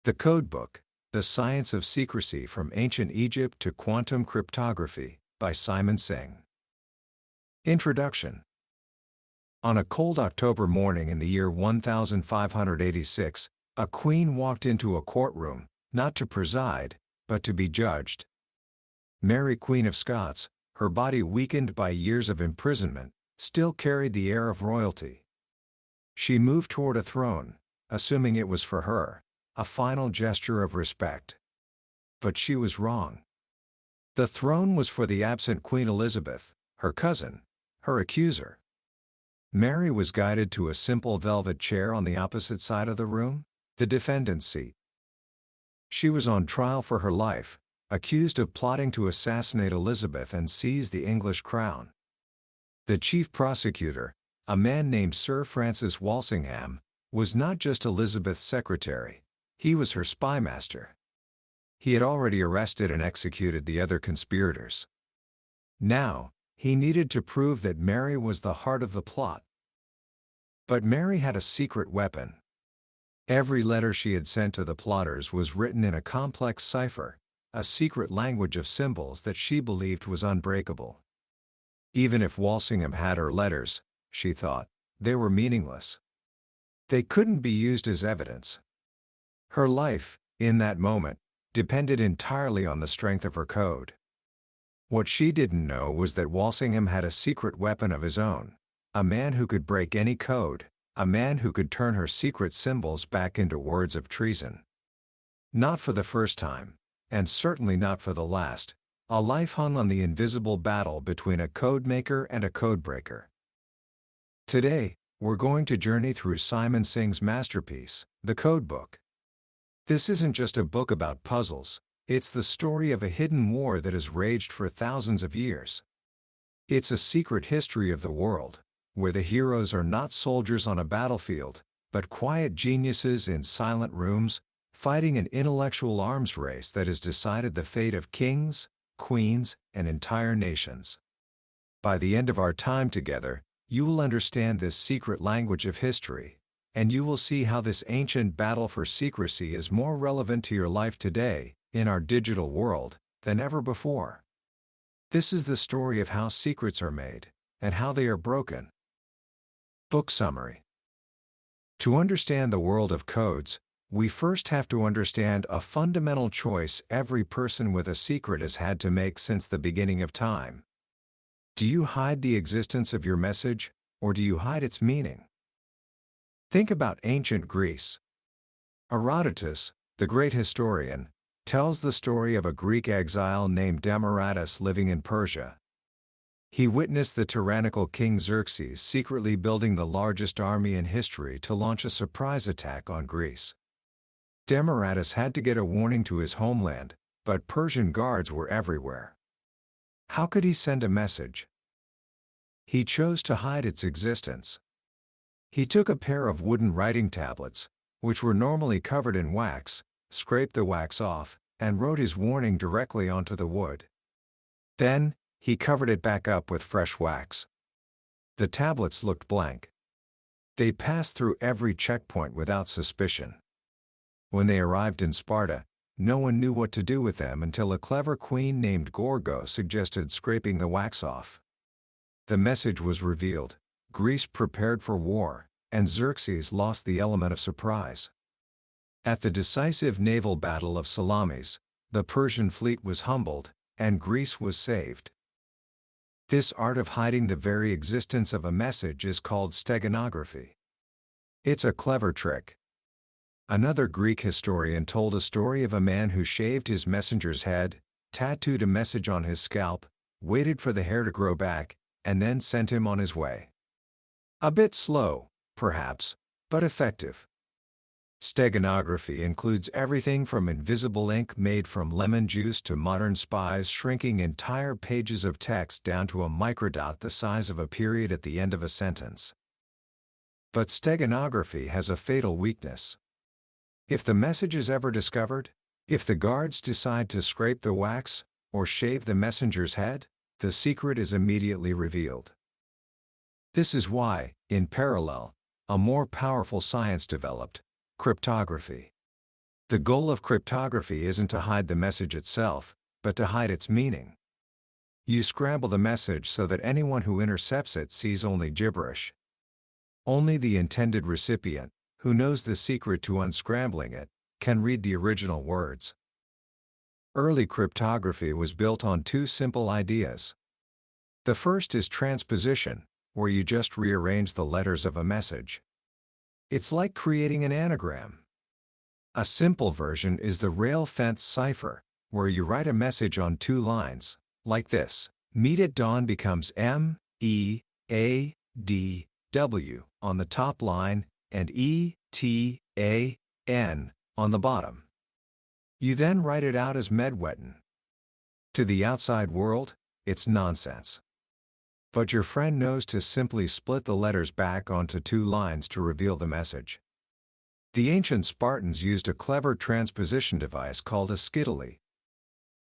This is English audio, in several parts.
The Codebook, The Science of Secrecy from Ancient Egypt to Quantum Cryptography, by Simon Singh. Introduction. On a cold October morning in the year 1586, a queen walked into a courtroom, not to preside, but to be judged. Mary, Queen of Scots, her body weakened by years of imprisonment, still carried the air of royalty. She moved toward a throne, assuming it was for her, a final gesture of respect. But she was wrong. The throne was for the absent Queen Elizabeth, her cousin, her accuser. Mary was guided to a simple velvet chair on the opposite side of the room, the defendant's seat. She was on trial for her life, accused of plotting to assassinate Elizabeth and seize the English crown. The chief prosecutor, a man named Sir Francis Walsingham, was not just Elizabeth's secretary, he was her spymaster. He had already arrested and executed the other conspirators. Now, he needed to prove that Mary was the heart of the plot. But Mary had a secret weapon. Every letter she had sent to the plotters was written in a complex cipher, a secret language of symbols that she believed was unbreakable. Even if Walsingham had her letters, she thought, they were meaningless. They couldn't be used as evidence. Her life, in that moment, depended entirely on the strength of her code. What she didn't know was that Walsingham had a secret weapon of his own, a man who could break any code, a man who could turn her secret symbols back into words of treason. Not for the first time, and certainly not for the last, a life hung on the invisible battle between a codemaker and a codebreaker. Today, we're going to journey through Simon Singh's masterpiece, The Codebook. This isn't just a book about puzzles, it's the story of a hidden war that has raged for thousands of years. It's a secret history of the world, where the heroes are not soldiers on a battlefield, but quiet geniuses in silent rooms, fighting an intellectual arms race that has decided the fate of kings, queens, and entire nations. By the end of our time together, you will understand this secret language of history, and you will see how this ancient battle for secrecy is more relevant to your life today, in our digital world, than ever before. This is the story of how secrets are made, and how they are broken. Book summary. To understand the world of codes, we first have to understand a fundamental choice every person with a secret has had to make since the beginning of time. Do you hide the existence of your message, or do you hide its meaning? Think about ancient Greece. Herodotus, the great historian, tells the story of a Greek exile named Demaratus living in Persia. He witnessed the tyrannical King Xerxes secretly building the largest army in history to launch a surprise attack on Greece. Demaratus had to get a warning to his homeland, but Persian guards were everywhere. How could he send a message? He chose to hide its existence. He took a pair of wooden writing tablets, which were normally covered in wax, scraped the wax off, and wrote his warning directly onto the wood. Then, he covered it back up with fresh wax. The tablets looked blank. They passed through every checkpoint without suspicion. When they arrived in Sparta, no one knew what to do with them until a clever queen named Gorgo suggested scraping the wax off. The message was revealed. Greece prepared for war, and Xerxes lost the element of surprise. At the decisive naval battle of Salamis, the Persian fleet was humbled, and Greece was saved. This art of hiding the very existence of a message is called steganography. It's a clever trick. Another Greek historian told a story of a man who shaved his messenger's head, tattooed a message on his scalp, waited for the hair to grow back, and then sent him on his way. A bit slow, perhaps, but effective. Steganography includes everything from invisible ink made from lemon juice to modern spies shrinking entire pages of text down to a microdot the size of a period at the end of a sentence. But steganography has a fatal weakness. If the message is ever discovered, if the guards decide to scrape the wax, or shave the messenger's head, the secret is immediately revealed. This is why, in parallel, a more powerful science developed, cryptography. The goal of cryptography isn't to hide the message itself, but to hide its meaning. You scramble the message so that anyone who intercepts it sees only gibberish. Only the intended recipient, who knows the secret to unscrambling it, can read the original words. Early cryptography was built on two simple ideas. The first is transposition, where you just rearrange the letters of a message. It's like creating an anagram. A simple version is the rail fence cipher, where you write a message on two lines, like this. Meet at dawn becomes M, E, A, D, W on the top line, and E, T, A, N on the bottom. You then write it out as medwetten. To the outside world, it's nonsense. But your friend knows to simply split the letters back onto two lines to reveal the message. The ancient Spartans used a clever transposition device called a scytale.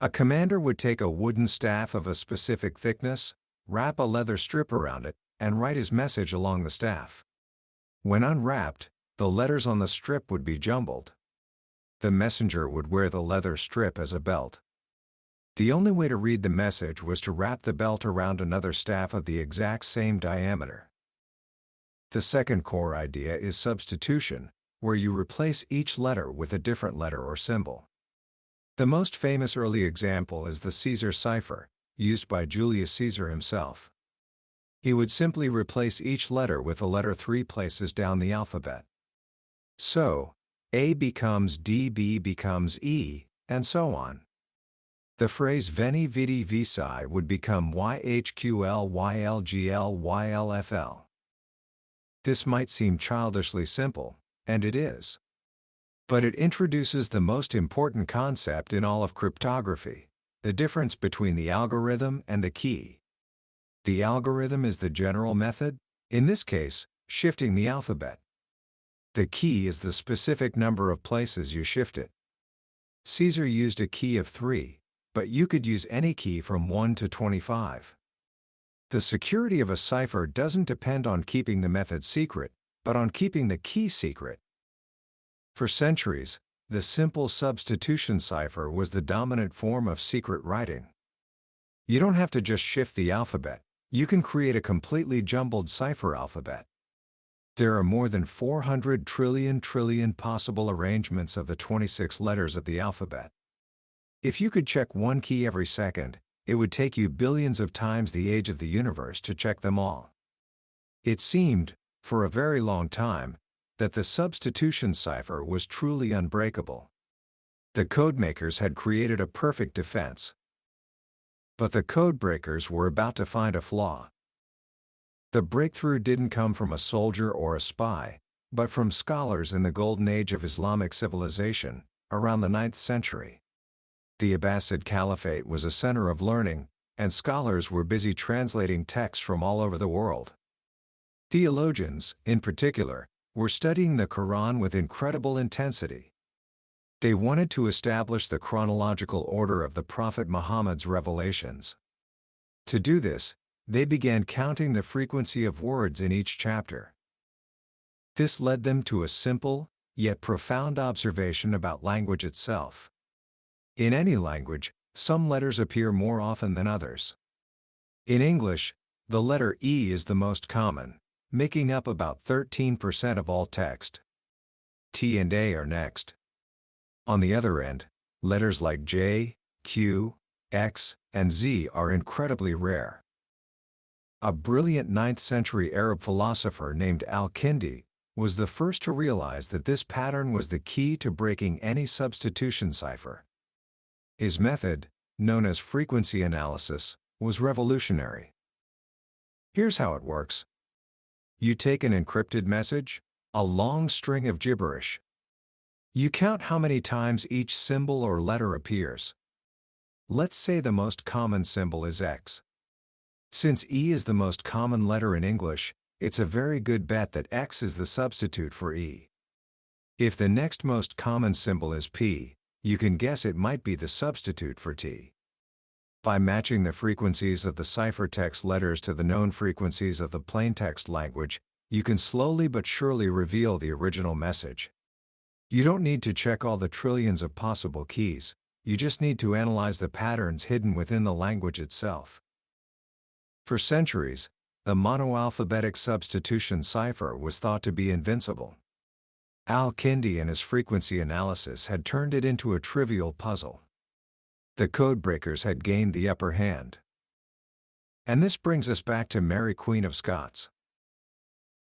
A commander would take a wooden staff of a specific thickness, wrap a leather strip around it, and write his message along the staff. When unwrapped, the letters on the strip would be jumbled. The messenger would wear the leather strip as a belt. The only way to read the message was to wrap the belt around another staff of the exact same diameter. The second core idea is substitution, where you replace each letter with a different letter or symbol. The most famous early example is the Caesar cipher, used by Julius Caesar himself. He would simply replace each letter with a letter 3 places down the alphabet. So, A becomes D, B becomes E, and so on. The phrase Veni Vidi Vici would become YHQL YLGL YLFL. This might seem childishly simple, and it is. But it introduces the most important concept in all of cryptography, the difference between the algorithm and the key. The algorithm is the general method, in this case, shifting the alphabet. The key is the specific number of places you shift it. Caesar used a key of 3, but you could use any key from 1 to 25. The security of a cipher doesn't depend on keeping the method secret, but on keeping the key secret. For centuries, the simple substitution cipher was the dominant form of secret writing. You don't have to just shift the alphabet, you can create a completely jumbled cipher alphabet. There are more than 400 trillion possible arrangements of the 26 letters of the alphabet. If you could check one key every second, it would take you billions of times the age of the universe to check them all. It seemed, for a very long time, that the substitution cipher was truly unbreakable. The codemakers had created a perfect defense. But the codebreakers were about to find a flaw. The breakthrough didn't come from a soldier or a spy, but from scholars in the golden age of Islamic civilization, around the 9th century. The Abbasid Caliphate was a center of learning, and scholars were busy translating texts from all over the world. Theologians, in particular, were studying the Quran with incredible intensity. They wanted to establish the chronological order of the Prophet Muhammad's revelations. To do this, they began counting the frequency of words in each chapter. This led them to a simple, yet profound observation about language itself. In any language, some letters appear more often than others. In English, the letter E is the most common, making up about 13% of all text. T and A are next. On the other end, letters like J, Q, X, and Z are incredibly rare. A brilliant 9th-century Arab philosopher named Al-Kindi was the first to realize that this pattern was the key to breaking any substitution cipher. His method, known as frequency analysis, was revolutionary. Here's how it works. You take an encrypted message, a long string of gibberish. You count how many times each symbol or letter appears. Let's say the most common symbol is X. Since E is the most common letter in English, it's a very good bet that X is the substitute for E. If the next most common symbol is P, you can guess it might be the substitute for T. By matching the frequencies of the ciphertext letters to the known frequencies of the plaintext language, you can slowly but surely reveal the original message. You don't need to check all the trillions of possible keys, you just need to analyze the patterns hidden within the language itself. For centuries, the monoalphabetic substitution cipher was thought to be invincible. Al-Kindi and his frequency analysis had turned it into a trivial puzzle. The codebreakers had gained the upper hand. And this brings us back to Mary, Queen of Scots.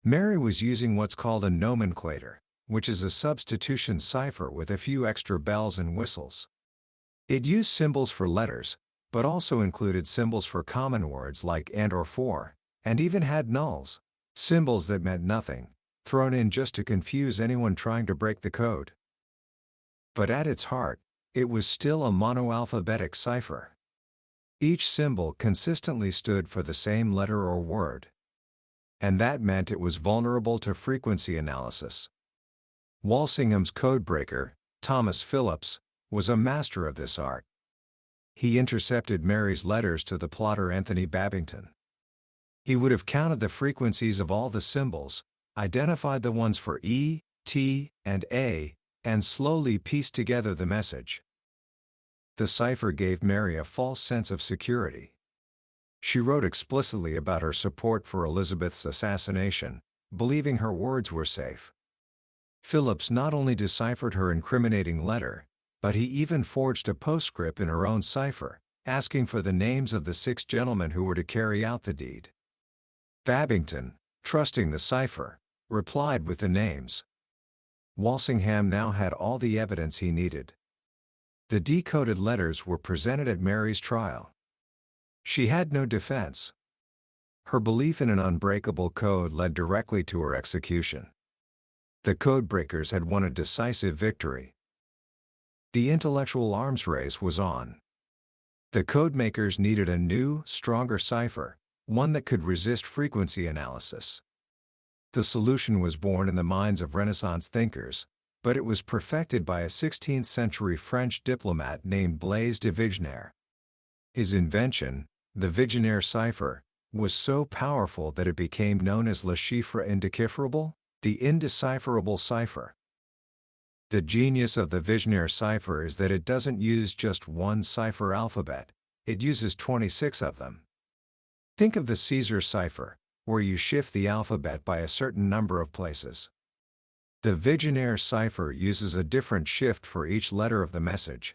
Mary was using what's called a nomenclator, which is a substitution cipher with a few extra bells and whistles. It used symbols for letters, but also included symbols for common words like and or for, and even had nulls, symbols that meant nothing, thrown in just to confuse anyone trying to break the code. But at its heart, it was still a monoalphabetic cipher. Each symbol consistently stood for the same letter or word. And that meant it was vulnerable to frequency analysis. Walsingham's codebreaker, Thomas Phillips, was a master of this art. He intercepted Mary's letters to the plotter Anthony Babington. He would have counted the frequencies of all the symbols, identified the ones for E, T, and A, and slowly pieced together the message. The cipher gave Mary a false sense of security. She wrote explicitly about her support for Elizabeth's assassination, believing her words were safe. Phillips not only deciphered her incriminating letter, but he even forged a postscript in her own cipher, asking for the names of the 6 gentlemen who were to carry out the deed. Babington, trusting the cipher, replied with the names. Walsingham now had all the evidence he needed. The decoded letters were presented at Mary's trial. She had no defense. Her belief in an unbreakable code led directly to her execution. The codebreakers had won a decisive victory. The intellectual arms race was on. The codemakers needed a new, stronger cipher, one that could resist frequency analysis. The solution was born in the minds of Renaissance thinkers, but it was perfected by a 16th-century French diplomat named Blaise de Vigenère. His invention, the Vigenère cipher, was so powerful that it became known as le chiffre indéchiffrable, the indecipherable cipher. The genius of the Vigenère cipher is that it doesn't use just one cipher alphabet, it uses 26 of them. Think of the Caesar cipher, where you shift the alphabet by a certain number of places. The Vigenère cipher uses a different shift for each letter of the message.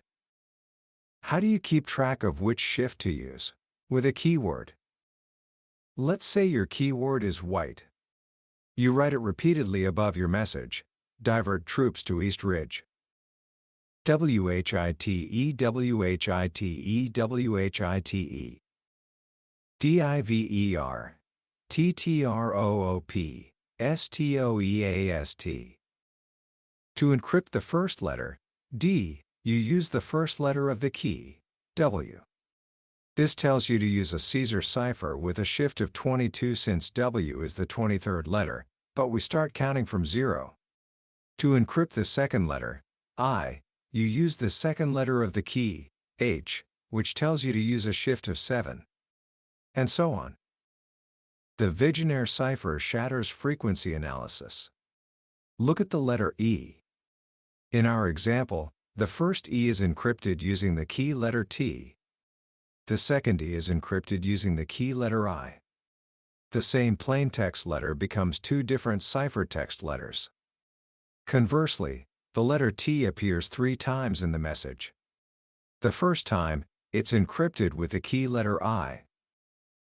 How do you keep track of which shift to use? With a keyword. Let's say your keyword is white. You write it repeatedly above your message: divert troops to East Ridge. WHITE, WHITE, WHITE. DIVER. TTROOP. STOEAST. To encrypt the first letter, D, you use the first letter of the key, W. This tells you to use a Caesar cipher with a shift of 22 since W is the 23rd letter, but we start counting from 0. To encrypt the second letter, I, you use the second letter of the key, H, which tells you to use a shift of 7. And so on. The Vigenère cipher shatters frequency analysis. Look at the letter E. In our example, the first E is encrypted using the key letter T. The second E is encrypted using the key letter I. The same plaintext letter becomes 2 different ciphertext letters. Conversely, the letter T appears 3 times in the message. The first time, it's encrypted with the key letter I.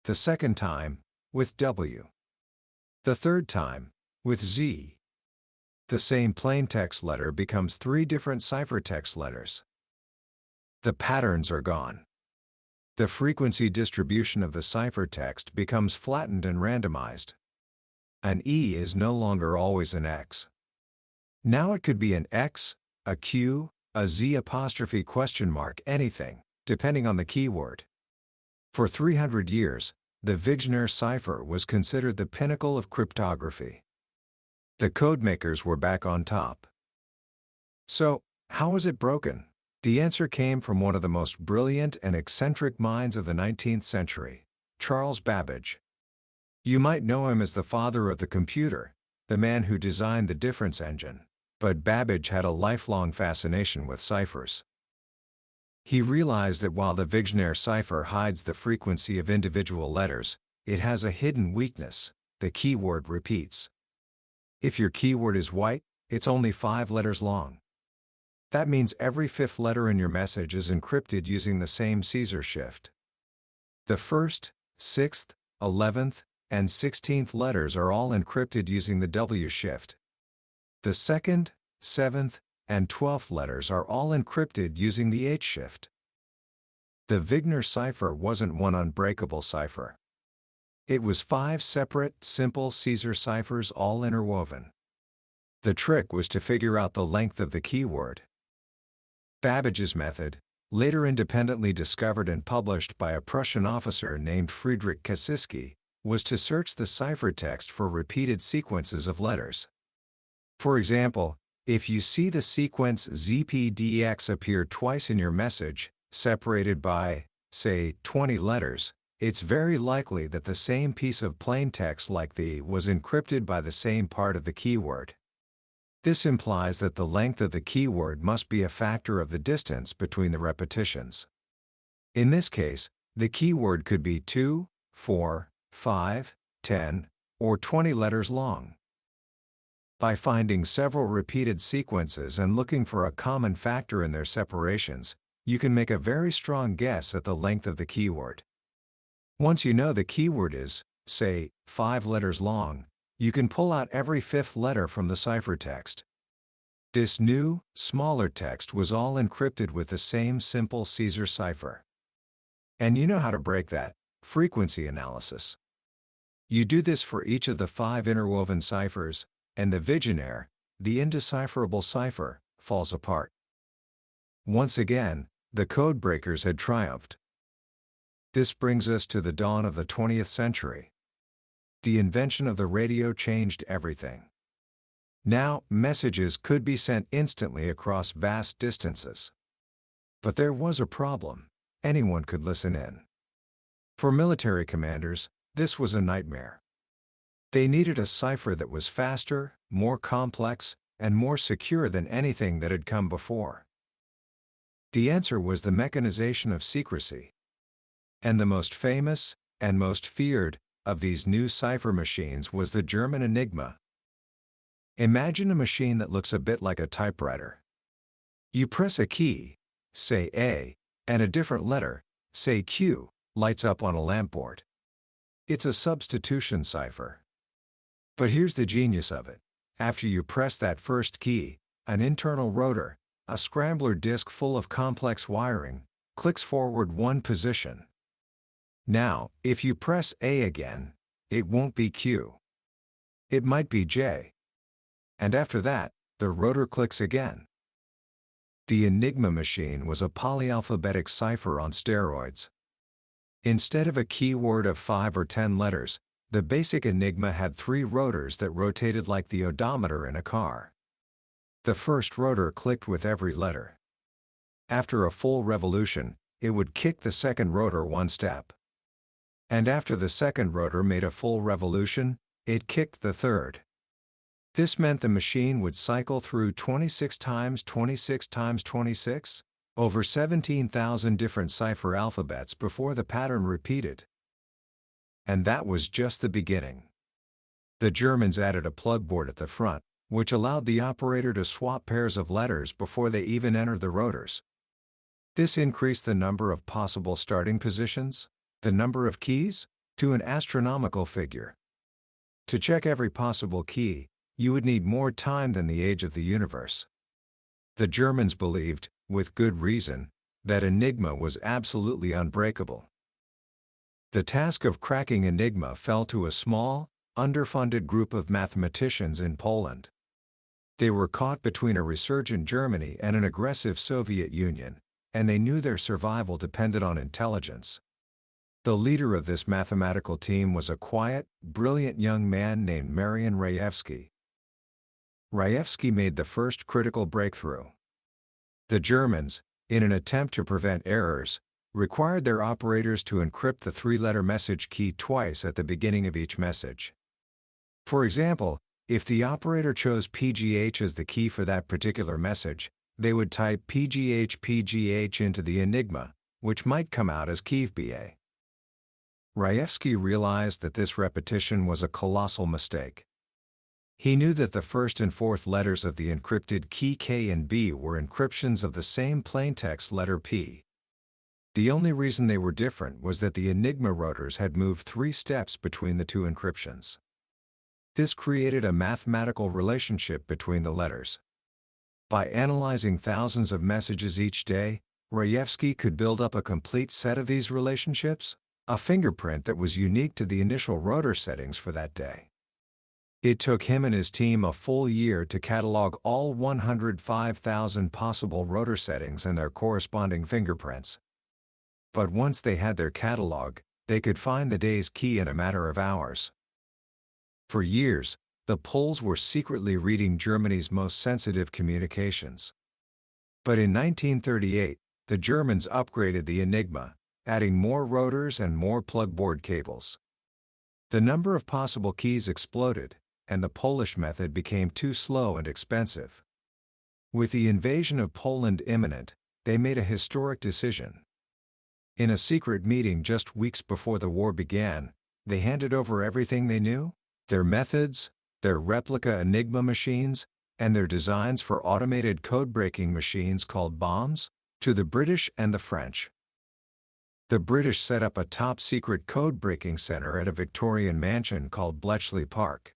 The second time, with W. The third time, with Z. The same plaintext letter becomes 3 different ciphertext letters. The patterns are gone. The frequency distribution of the ciphertext becomes flattened and randomized. An E is no longer always an X. Now it could be an X, a Q, a Z apostrophe question mark, anything, depending on the keyword. For 300 years, the Vigenère cipher was considered the pinnacle of cryptography. The codemakers were back on top. So, how was it broken? The answer came from one of the most brilliant and eccentric minds of the 19th century, Charles Babbage. You might know him as the father of the computer, the man who designed the difference engine, But Babbage had a lifelong fascination with ciphers. He realized that while the Vigenère cipher hides the frequency of individual letters, it has a hidden weakness: the keyword repeats. If your keyword is white, it's only 5 letters long. That means every 5th letter in your message is encrypted using the same Caesar shift. The 1st, 6th, 11th, and 16th letters are all encrypted using the W shift. The 2nd, 7th, and 12th letters are all encrypted using the H shift. The Vigenère cipher wasn't one unbreakable cipher. It was 5 separate, simple Caesar ciphers all interwoven. The trick was to figure out the length of the keyword. Babbage's method, later independently discovered and published by a Prussian officer named Friedrich Kasiski, was to search the ciphertext for repeated sequences of letters. For example, if you see the sequence ZPDX appear twice in your message, separated by, say, 20 letters, it's very likely that the same piece of plain text like the was encrypted by the same part of the keyword. This implies that the length of the keyword must be a factor of the distance between the repetitions. In this case, the keyword could be 2, 4, 5, 10, or 20 letters long. By finding several repeated sequences and looking for a common factor in their separations, you can make a very strong guess at the length of the keyword. Once you know the keyword is, say, 5 letters long, you can pull out every 5th letter from the ciphertext. This new, smaller text was all encrypted with the same simple Caesar cipher. And you know how to break that: frequency analysis. You do this for each of the 5 interwoven ciphers, and the Vigenère, the indecipherable cipher, falls apart. Once again, the codebreakers had triumphed. This brings us to the dawn of the 20th century. The invention of the radio changed everything. Now, messages could be sent instantly across vast distances. But there was a problem: anyone could listen in. For military commanders, this was a nightmare. They needed a cipher that was faster, more complex, and more secure than anything that had come before. The answer was the mechanization of secrecy. And the most famous, and most feared, of these new cipher machines was the German Enigma. Imagine a machine that looks a bit like a typewriter. You press a key, say A, and a different letter, say Q, lights up on a lampboard. It's a substitution cipher. But here's the genius of it: after you press that first key, an internal rotor, a scrambler disk full of complex wiring, clicks forward 1 position. Now, if you press A again, it won't be Q. It might be J. And after that, the rotor clicks again. The Enigma machine was a polyalphabetic cipher on steroids. Instead of a keyword of 5 or 10 letters, the basic Enigma had 3 rotors that rotated like the odometer in a car. The first rotor clicked with every letter. After a full revolution, it would kick the second rotor 1 step. And after the second rotor made a full revolution, it kicked the third. This meant the machine would cycle through 26 times 26 times 26, over 17,000 different cipher alphabets before the pattern repeated. And that was just the beginning. The Germans added a plug board at the front, which allowed the operator to swap pairs of letters before they even entered the rotors. This increased the number of possible starting positions, the number of keys, to an astronomical figure. To check every possible key, you would need more time than the age of the universe. The Germans believed, with good reason, that Enigma was absolutely unbreakable. The task of cracking Enigma fell to a small, underfunded group of mathematicians in Poland. They were caught between a resurgent Germany and an aggressive Soviet Union, and they knew their survival depended on intelligence. The leader of this mathematical team was a quiet, brilliant young man named Marian Rejewski. Rejewski made the first critical breakthrough. The Germans, in an attempt to prevent errors, required their operators to encrypt the 3-letter message key twice at the beginning of each message. For example, If the operator chose PGH as the key for that particular message, they would type PGH into the Enigma, which might come out as KEVBA. Rejewski realized that this repetition was a colossal mistake. He knew that the first and fourth letters of the encrypted key K and B were encryptions of the same plaintext letter P. The only reason they were different was that the Enigma routers had moved 3 steps between the 2 encryptions. This created a mathematical relationship between the letters. By analyzing thousands of messages each day, Rejewski could build up a complete set of these relationships, a fingerprint that was unique to the initial router settings for that day. It took him and his team a full year to catalog all 105,000 possible router settings and their corresponding fingerprints. But once they had their catalog, they could find the day's key in a matter of hours. For years, the Poles were secretly reading Germany's most sensitive communications. But in 1938, the Germans upgraded the Enigma, adding more routers and more plugboard cables. The number of possible keys exploded, and the Polish method became too slow and expensive. With the invasion of Poland imminent, they made a historic decision. In a secret meeting just weeks before the war began, they handed over everything they knew, their methods, their replica Enigma machines, and their designs for automated code-breaking machines called bombs, to the British and the French. The British set up a top-secret code-breaking center at a Victorian mansion called Bletchley Park.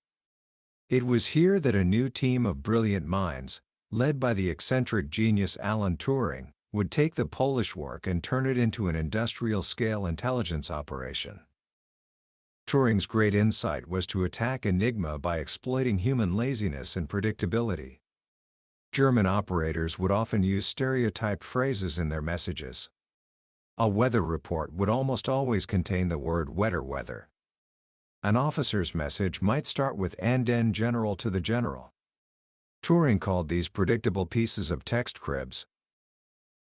It was here that a new team of brilliant minds, led by the eccentric genius Alan Turing, would take the Polish work and turn it into an industrial-scale intelligence operation. Turing's great insight was to attack Enigma by exploiting human laziness and predictability. German operators would often use stereotyped phrases in their messages. A weather report would almost always contain the word wetter weather. An officer's message might start with "and then general to the general." Turing called these predictable pieces of text cribs.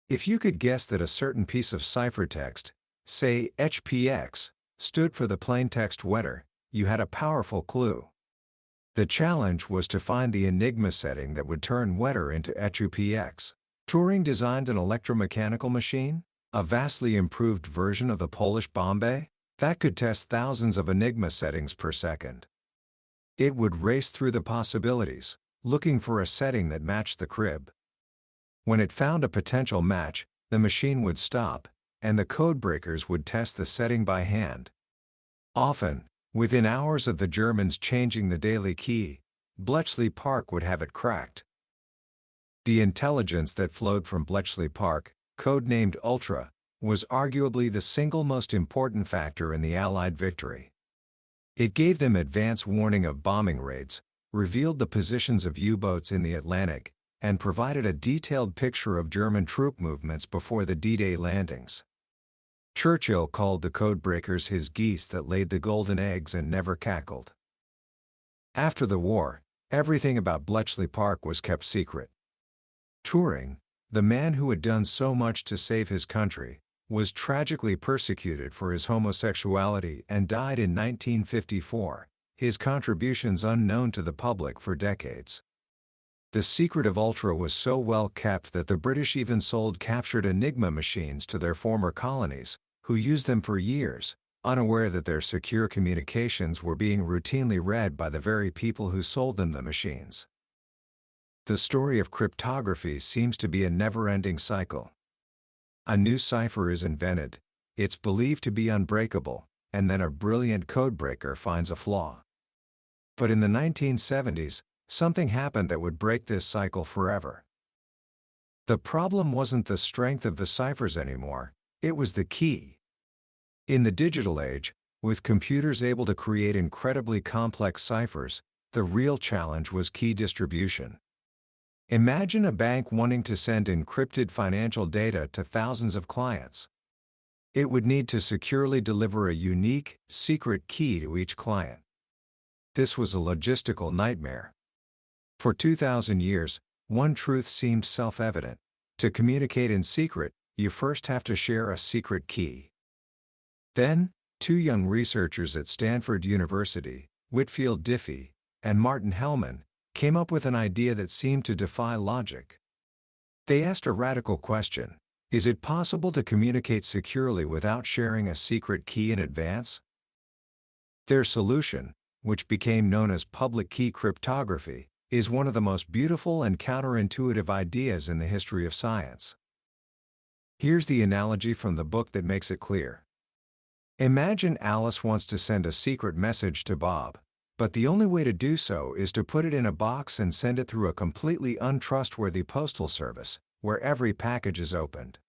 If you could guess that a certain piece of ciphertext, say HPX, stood for the plaintext wetter, you had a powerful clue. The challenge was to find the Enigma setting that would turn wetter into HPX. Turing designed an electromechanical machine, a vastly improved version of the Polish Bombay, that could test thousands of Enigma settings per second. It would race through the possibilities, looking for a setting that matched the crib. When it found a potential match, the machine would stop, and the codebreakers would test the setting by hand. Often, within hours of the Germans changing the daily key, Bletchley Park would have it cracked. The intelligence that flowed from Bletchley Park, codenamed Ultra, was arguably the single most important factor in the Allied victory. It gave them advance warning of bombing raids, revealed the positions of U-boats in the Atlantic, and provided a detailed picture of German troop movements before the D-Day landings. Churchill called the codebreakers his geese that laid the golden eggs and never cackled. After the war, everything about Bletchley Park was kept secret. Turing, the man who had done so much to save his country, was tragically persecuted for his homosexuality and died in 1954, his contributions unknown to the public for decades. The secret of Ultra was so well kept that the British even sold captured Enigma machines to their former colonies, who used them for years, unaware that their secure communications were being routinely read by the very people who sold them the machines. The story of cryptography seems to be a never-ending cycle. A new cipher is invented, it's believed to be unbreakable, and then a brilliant codebreaker finds a flaw. But in the 1970s, something happened that would break this cycle forever. The problem wasn't the strength of the ciphers anymore, it was the key. In the digital age, with computers able to create incredibly complex ciphers, the real challenge was key distribution. Imagine a bank wanting to send encrypted financial data to thousands of clients. It would need to securely deliver a unique, secret key to each client. This was a logistical nightmare. For 2,000 years, one truth seemed self-evident. To communicate in secret, you first have to share a secret key. Then, 2 young researchers at Stanford University, Whitfield Diffie, and Martin Hellman, came up with an idea that seemed to defy logic. They asked a radical question: is it possible to communicate securely without sharing a secret key in advance? Their solution, which became known as public key cryptography, is one of the most beautiful and counterintuitive ideas in the history of science. Here's the analogy from the book that makes it clear. Imagine Alice wants to send a secret message to Bob, but the only way to do so is to put it in a box and send it through a completely untrustworthy postal service, where every package is opened.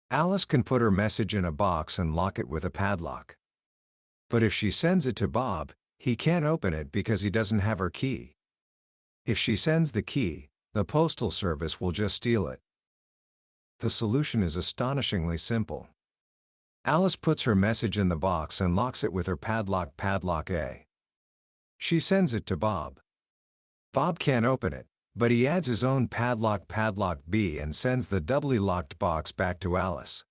Alice can put her message in a box and lock it with a padlock. But if she sends it to Bob, he can't open it because he doesn't have her key. If she sends the key, the postal service will just steal it. The solution is astonishingly simple. Alice puts her message in the box and locks it with her padlock A. She sends it to Bob. Bob can't open it, but he adds his own padlock B and sends the doubly locked box back to Alice.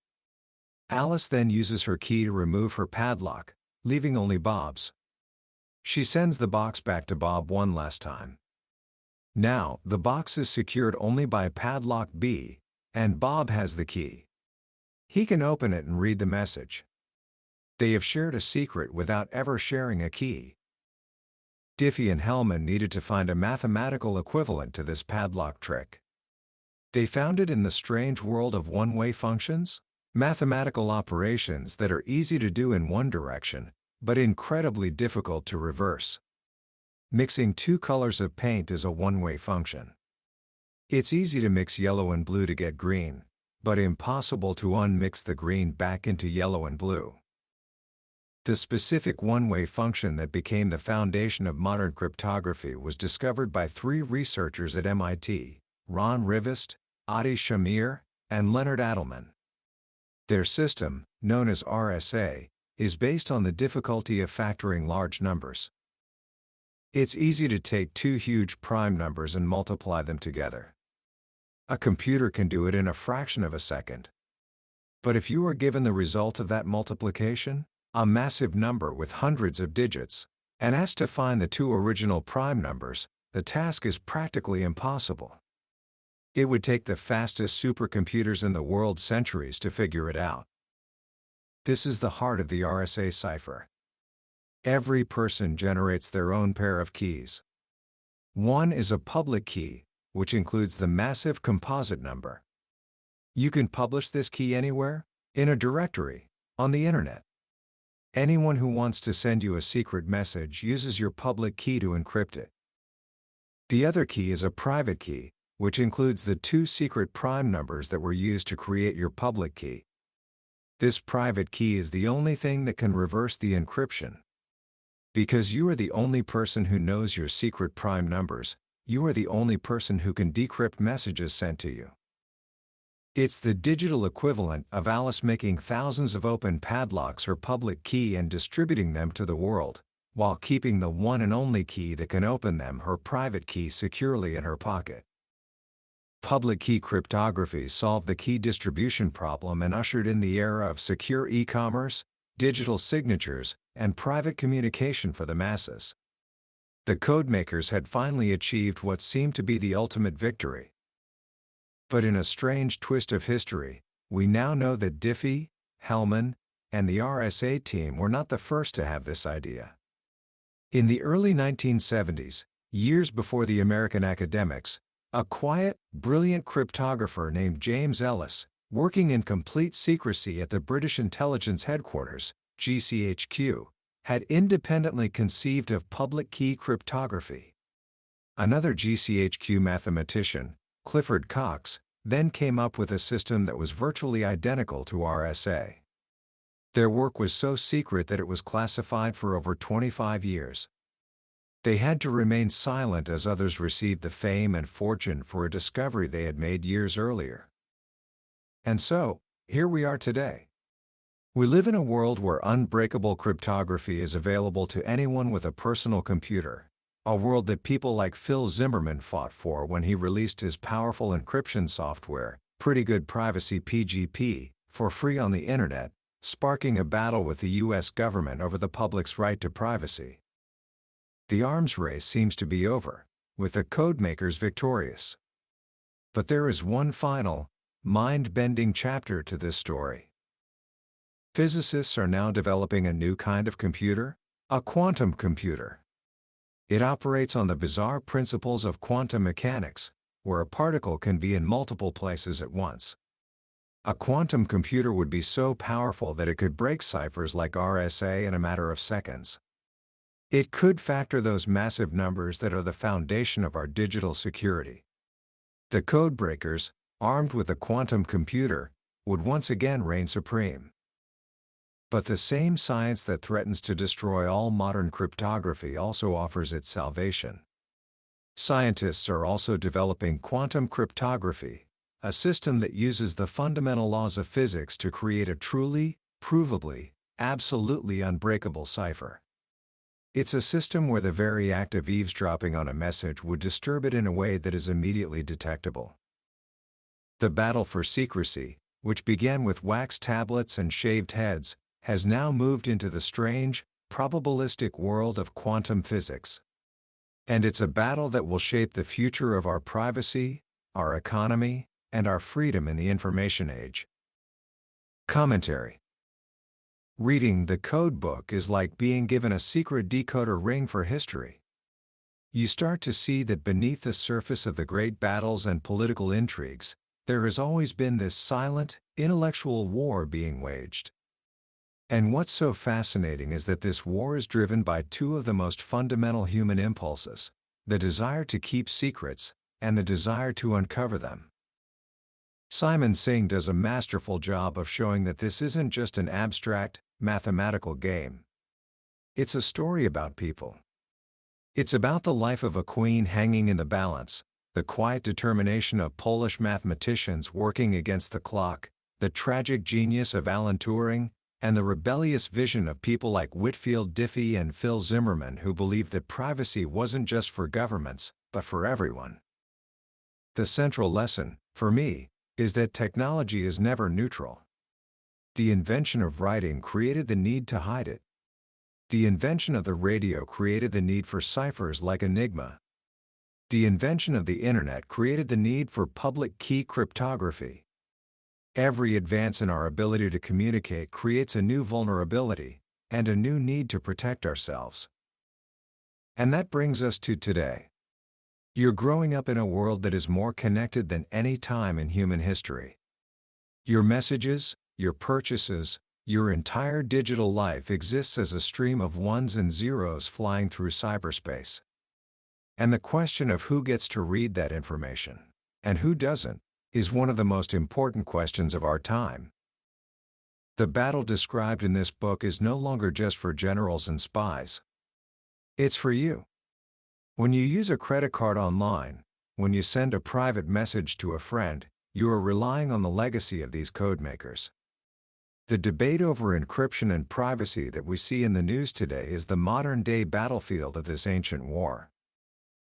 Alice then uses her key to remove her padlock, leaving only Bob's. She sends the box back to Bob one last time. Now, the box is secured only by padlock B, and Bob has the key. He can open it and read the message. They have shared a secret without ever sharing a key. Diffie and Hellman needed to find a mathematical equivalent to this padlock trick. They found it in the strange world of one-way functions, mathematical operations that are easy to do in one direction, but incredibly difficult to reverse. Mixing two colors of paint is a one-way function. It's easy to mix yellow and blue to get green, but impossible to unmix the green back into yellow and blue. The specific one-way function that became the foundation of modern cryptography was discovered by three researchers at MIT, Ron Rivest, Adi Shamir, and Leonard Adelman. Their system, known as RSA, is based on the difficulty of factoring large numbers. It's easy to take two huge prime numbers and multiply them together. A computer can do it in a fraction of a second. But if you are given the result of that multiplication, a massive number with hundreds of digits, and asked to find the two original prime numbers, the task is practically impossible. It would take the fastest supercomputers in the world centuries to figure it out. This is the heart of the RSA cipher. Every person generates their own pair of keys. One is a public key, which includes the massive composite number. You can publish this key anywhere, in a directory, on the internet. Anyone who wants to send you a secret message uses your public key to encrypt it. The other key is a private key, which includes the two secret prime numbers that were used to create your public key. This private key is the only thing that can reverse the encryption. Because you are the only person who knows your secret prime numbers, you are the only person who can decrypt messages sent to you. It's the digital equivalent of Alice making thousands of open padlocks her public key and distributing them to the world, while keeping the one and only key that can open them, her private key, securely in her pocket. Public key cryptography solved the key distribution problem and ushered in the era of secure e-commerce, digital signatures, and private communication for the masses. The codemakers had finally achieved what seemed to be the ultimate victory. But in a strange twist of history, we now know that Diffie, Hellman, and the RSA team were not the first to have this idea. In the early 1970s, years before the American academics, a quiet, brilliant cryptographer named James Ellis, working in complete secrecy at the British Intelligence Headquarters, GCHQ, had independently conceived of public key cryptography. Another GCHQ mathematician, Clifford Cox, then came up with a system that was virtually identical to RSA. Their work was so secret that it was classified for over 25 years. They had to remain silent as others received the fame and fortune for a discovery they had made years earlier. And so, here we are today. We live in a world where unbreakable cryptography is available to anyone with a personal computer, a world that people like Phil Zimmermann fought for when he released his powerful encryption software, Pretty Good Privacy (PGP), for free on the internet, sparking a battle with the US government over the public's right to privacy. The arms race seems to be over, with the codemakers victorious. But there is one final, mind-bending chapter to this story. Physicists are now developing a new kind of computer, a quantum computer. It operates on the bizarre principles of quantum mechanics, where a particle can be in multiple places at once. A quantum computer would be so powerful that it could break ciphers like RSA in a matter of seconds. It could factor those massive numbers that are the foundation of our digital security. The codebreakers, armed with a quantum computer, would once again reign supreme. But the same science that threatens to destroy all modern cryptography also offers its salvation. Scientists are also developing quantum cryptography, a system that uses the fundamental laws of physics to create a truly, provably, absolutely unbreakable cipher. It's a system where the very act of eavesdropping on a message would disturb it in a way that is immediately detectable. The battle for secrecy, which began with wax tablets and shaved heads, has now moved into the strange, probabilistic world of quantum physics. And it's a battle that will shape the future of our privacy, our economy, and our freedom in the information age. Commentary. Reading the code book is like being given a secret decoder ring for history. You start to see that beneath the surface of the great battles and political intrigues, there has always been this silent, intellectual war being waged. And what's so fascinating is that this war is driven by two of the most fundamental human impulses, the desire to keep secrets, and the desire to uncover them. Simon Singh does a masterful job of showing that this isn't just an abstract, mathematical game. It's a story about people. It's about the life of a queen hanging in the balance, the quiet determination of Polish mathematicians working against the clock, the tragic genius of Alan Turing, and the rebellious vision of people like Whitfield Diffie and Phil Zimmermann who believed that privacy wasn't just for governments, but for everyone. The central lesson, for me, is that technology is never neutral. The invention of writing created the need to hide it. The invention of the radio created the need for ciphers like Enigma. The invention of the internet created the need for public key cryptography. Every advance in our ability to communicate creates a new vulnerability, and a new need to protect ourselves. And that brings us to today. You're growing up in a world that is more connected than any time in human history. Your messages, your purchases, your entire digital life exists as a stream of ones and zeros flying through cyberspace. And the question of who gets to read that information, and who doesn't, is one of the most important questions of our time. The battle described in this book is no longer just for generals and spies. It's for you. When you use a credit card online, when you send a private message to a friend, you are relying on the legacy of these codemakers. The debate over encryption and privacy that we see in the news today is the modern-day battlefield of this ancient war.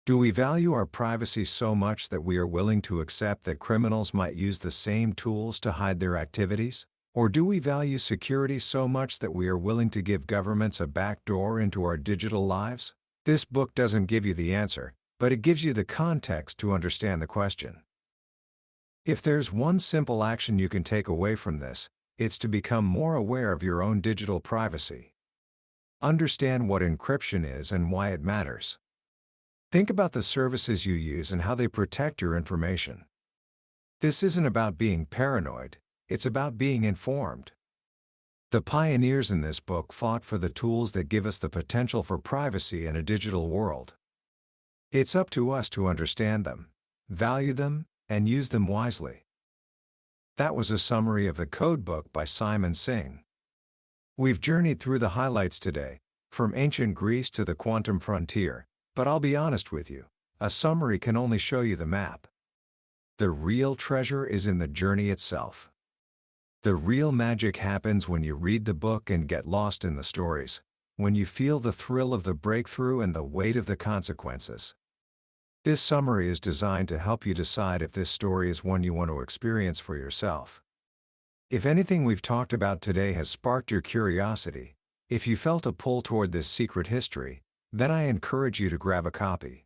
Do we value our privacy so much that we are willing to accept that criminals might use the same tools to hide their activities? Or do we value security so much that we are willing to give governments a backdoor into our digital lives? This book doesn't give you the answer, but it gives you the context to understand the question. If there's one simple action you can take away from this, it's to become more aware of your own digital privacy. Understand what encryption is and why it matters. Think about the services you use and how they protect your information. This isn't about being paranoid, it's about being informed. The pioneers in this book fought for the tools that give us the potential for privacy in a digital world. It's up to us to understand them, value them, and use them wisely. That was a summary of the Codebook by Simon Singh. We've journeyed through the highlights today, from ancient Greece to the quantum frontier, but I'll be honest with you, a summary can only show you the map. The real treasure is in the journey itself. The real magic happens when you read the book and get lost in the stories, when you feel the thrill of the breakthrough and the weight of the consequences. This summary is designed to help you decide if this story is one you want to experience for yourself. If anything we've talked about today has sparked your curiosity, if you felt a pull toward this secret history, then I encourage you to grab a copy.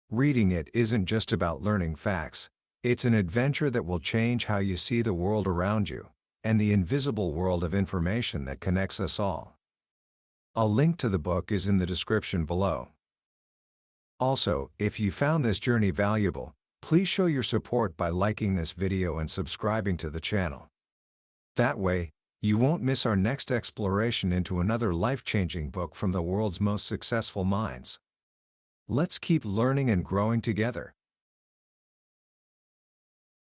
Reading it isn't just about learning facts, it's an adventure that will change how you see the world around you, and the invisible world of information that connects us all. A link to the book is in the description below. Also, if you found this journey valuable, please show your support by liking this video and subscribing to the channel. That way, you won't miss our next exploration into another life-changing book from the world's most successful minds. Let's keep learning and growing together.